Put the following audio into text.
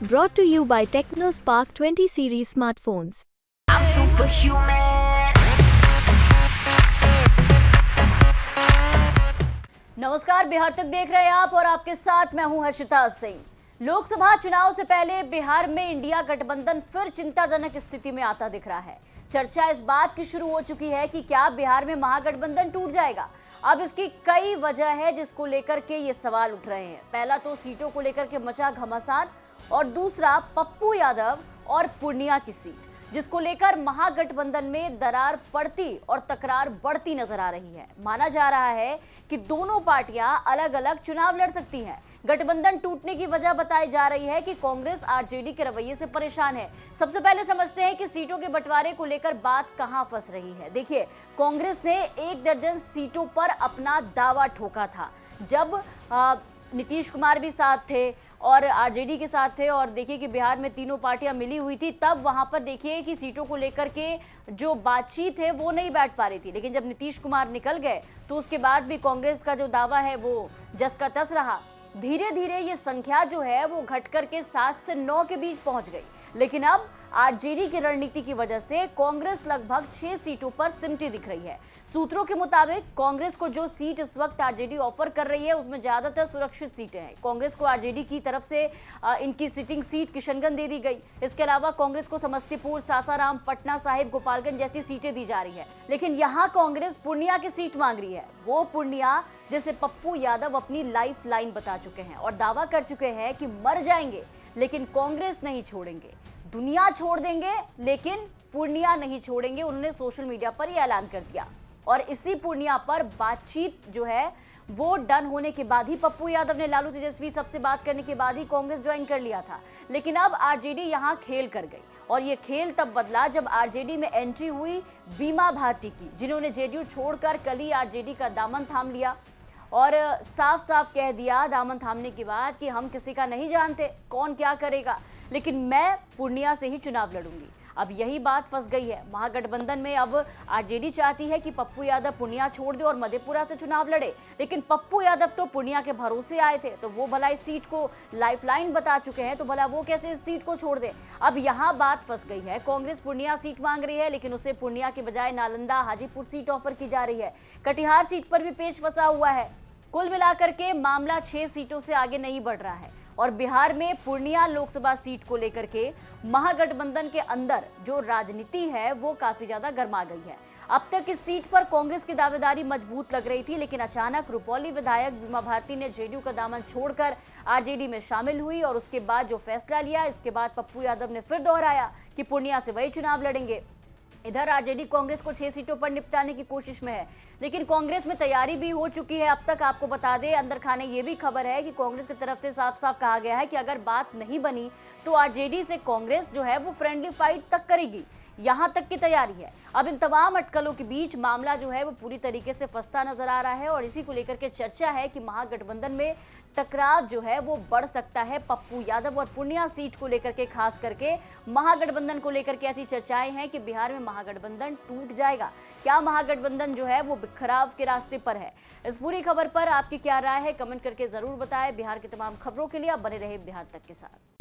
Brought to you by TechnoSpark 20 series smartphones. I'm superhuman. नमस्कार, बिहार तक देख रहे हैं आप और आपके साथ मैं हूं हर्षिता सिंह। लोकसभा चुनाव से पहले बिहार में इंडिया गठबंधन फिर चिंताजनक स्थिति में आता दिख रहा है। चर्चा इस बात की शुरू हो चुकी है कि क्या बिहार में महागठबंधन टूट जाएगा। अब इसकी कई वजह है जिसको लेकर के ये सवाल उठ रहे हैं। पहला तो सीटों को लेकर के मचा घमासान और दूसरा पप्पू यादव और पूर्णिया की सीट, जिसको लेकर महागठबंधन में दरार पड़ती और तकरार बढ़ती नजर आ रही है। माना जा रहा है कि दोनों पार्टियां अलग अलग चुनाव लड़ सकती हैं। गठबंधन टूटने की वजह बताई जा रही है कि कांग्रेस आरजेडी के रवैये से परेशान है। सबसे पहले समझते हैं कि सीटों के बंटवारे को लेकर बात कहां फंस रही है। देखिए, कांग्रेस ने 1 दर्जन सीटों पर अपना दावा ठोका था जब नीतीश कुमार भी साथ थे और आरजेडी के साथ थे, और देखिए कि बिहार में तीनों पार्टियां मिली हुई थी। तब वहां पर देखिए कि सीटों को लेकर के जो बातचीत है वो नहीं बैठ पा रही थी। लेकिन जब नीतीश कुमार निकल गए तो उसके बाद भी कांग्रेस का जो दावा है वो जस का तस रहा। धीरे धीरे ये संख्या जो है वो घट करके 7 से 9 के बीच पहुंच गई। लेकिन अब आरजेडी की रणनीति की वजह से कांग्रेस लगभग 6 सीटों पर सिमटी दिख रही है। सूत्रों के मुताबिक कांग्रेस को जो सीट इस वक्त आरजेडी ऑफर कर रही है उसमें ज्यादातर सुरक्षित सीटें हैं। कांग्रेस को आरजेडी की तरफ से इनकी सिटिंग सीट किशनगंज दे दी गई। इसके अलावा कांग्रेस को समस्तीपुर, सासाराम, पटना साहिब, गोपालगंज जैसी सीटें दी जा रही है। लेकिन यहाँ कांग्रेस पूर्णिया की सीट मांग रही है, वो पूर्णिया जिसे पप्पू यादव अपनी लाइफ लाइन बता चुके हैं और दावा कर चुके हैं कि मर जाएंगे लेकिन कांग्रेस नहीं छोड़ेंगे, दुनिया छोड़ देंगे लेकिन पूर्णिया नहीं छोड़ेंगे। उन्होंने सोशल मीडिया पर यह ऐलान कर दिया और इसी पूर्णिया पर बातचीत जो है वो डन होने के बाद ही पप्पू यादव ने लालू तेजस्वी सबसे बात करने के बाद ही कांग्रेस ज्वाइन कर लिया था। लेकिन अब आरजेडी यहां खेल कर गई और ये खेल तब बदला जब आरजेडी में एंट्री हुई बीमा भारती की, जिन्होंने जेडीयू छोड़कर कल ही आरजेडी का दामन थाम लिया और साफ साफ कह दिया दामन थामने के बाद कि हम किसी का नहीं जानते कौन क्या करेगा, लेकिन मैं पूर्णिया से ही चुनाव लड़ूंगी। अब यही बात फंस गई है। महागठबंधन में अब आरजेडी चाहती है कि पप्पू यादव पूर्णिया छोड़ दे और मधेपुरा से चुनाव लड़े, लेकिन पप्पू यादव तो पूर्णिया के भरोसे आए थे, तो वो भला इस सीट को लाइफलाइन बता चुके हैं, तो भला वो कैसे इस सीट को छोड़ दे। अब यहाँ बात फंस गई है। कांग्रेस पूर्णिया सीट मांग रही है लेकिन उसे पूर्णिया के बजाय नालंदा, हाजीपुर सीट ऑफर की जा रही है। कटिहार सीट पर भी पेच फंसा हुआ है। कुल मिलाकर के मामला 6 सीटों से आगे नहीं बढ़ रहा है और बिहार में पूर्णिया लोकसभा सीट को लेकर के महागठबंधन के अंदर जो राजनीति है वो काफी ज्यादा गर्मा गई है। अब तक इस सीट पर कांग्रेस की दावेदारी मजबूत लग रही थी, लेकिन अचानक रुपौली विधायक बीमा भारती ने जेडीयू का दामन छोड़कर आरजेडी में शामिल हुई और उसके बाद जो फैसला लिया, इसके बाद पप्पू यादव ने फिर दोहराया कि पूर्णिया से वही चुनाव लड़ेंगे। इधर आरजेडी कांग्रेस को 6 सीटों पर निपटाने की कोशिश में है, लेकिन कांग्रेस में तैयारी भी हो चुकी है। अब तक आपको बता दें, अंदर खाने ये भी खबर है कि कांग्रेस की तरफ से साफ साफ कहा गया है कि अगर बात नहीं बनी तो आरजेडी से कांग्रेस जो है वो फ्रेंडली फाइट तक करेगी। यहां तक की तैयारी है। अब इन तमाम अटकलों के बीच मामला जो है वो पूरी तरीके से फंसता नजर आ रहा है और इसी को लेकर के चर्चा है कि महागठबंधन में टकराव जो है वो बढ़ सकता है। पप्पू यादव और पूर्णिया सीट को लेकर के, खास करके महागठबंधन को लेकर के ऐसी चर्चाएं हैं कि बिहार में महागठबंधन टूट जाएगा। क्या महागठबंधन जो है वो बिखराव के रास्ते पर है? इस पूरी खबर पर आपकी क्या राय है, कमेंट करके जरूर बताएं। बिहार की तमाम खबरों के लिए आप बने रहे बिहार तक के साथ।